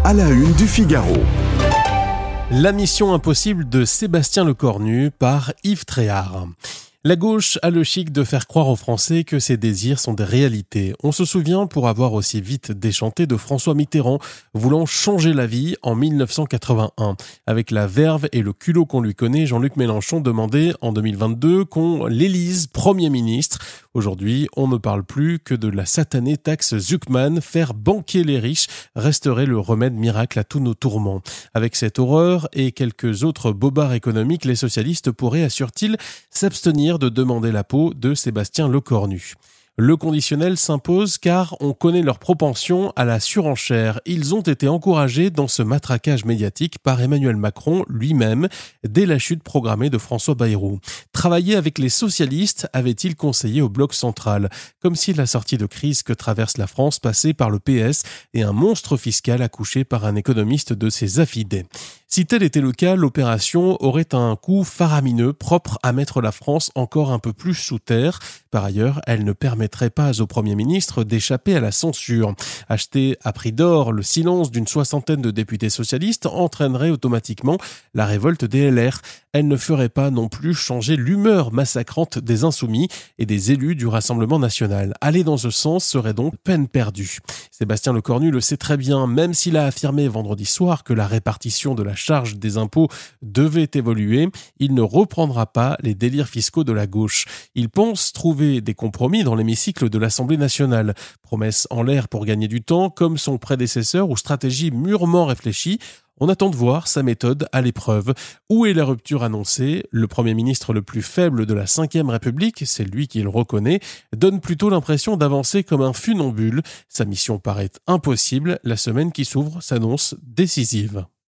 À la une du Figaro. La mission impossible de Sébastien Lecornu par Yves Tréhard. La gauche a le chic de faire croire aux Français que ses désirs sont des réalités. On se souvient, pour avoir aussi vite déchanté, de François Mitterrand voulant changer la vie en 1981. Avec la verve et le culot qu'on lui connaît, Jean-Luc Mélenchon demandait en 2022 qu'on l'élise Premier ministre. Aujourd'hui, on ne parle plus que de la satanée taxe Zuckman. Faire banquer les riches resterait le remède miracle à tous nos tourments. Avec cette horreur et quelques autres bobards économiques, les socialistes pourraient, assure-t-il, s'abstenir de demander la peau de Sébastien Lecornu. Le conditionnel s'impose car on connaît leur propension à la surenchère. Ils ont été encouragés dans ce matraquage médiatique par Emmanuel Macron lui-même dès la chute programmée de François Bayrou. Travailler avec les socialistes avait-il conseillé au bloc central, comme si la sortie de crise que traverse la France passait par le PS et un monstre fiscal accouché par un économiste de ses affidés. Si tel était le cas, l'opération aurait un coût faramineux propre à mettre la France encore un peu plus sous terre. Par ailleurs, elle ne permettrait pas au Premier ministre d'échapper à la censure. Acheter à prix d'or le silence d'une soixantaine de députés socialistes entraînerait automatiquement la révolte des LR. Elle ne ferait pas non plus changer l'humeur massacrante des insoumis et des élus du Rassemblement national. Aller dans ce sens serait donc peine perdue. Sébastien Lecornu le sait très bien, même s'il a affirmé vendredi soir que la répartition de la charge des impôts devait évoluer, il ne reprendra pas les délires fiscaux de la gauche. Il pense trouver des compromis dans l'hémicycle de l'Assemblée nationale. Promesse en l'air pour gagner du temps, comme son prédécesseur, ou stratégie mûrement réfléchie. On attend de voir sa méthode à l'épreuve. Où est la rupture annoncée ? Le Premier ministre le plus faible de la Ve République, c'est lui qui le reconnaît, donne plutôt l'impression d'avancer comme un funambule. Sa mission paraît impossible. La semaine qui s'ouvre s'annonce décisive.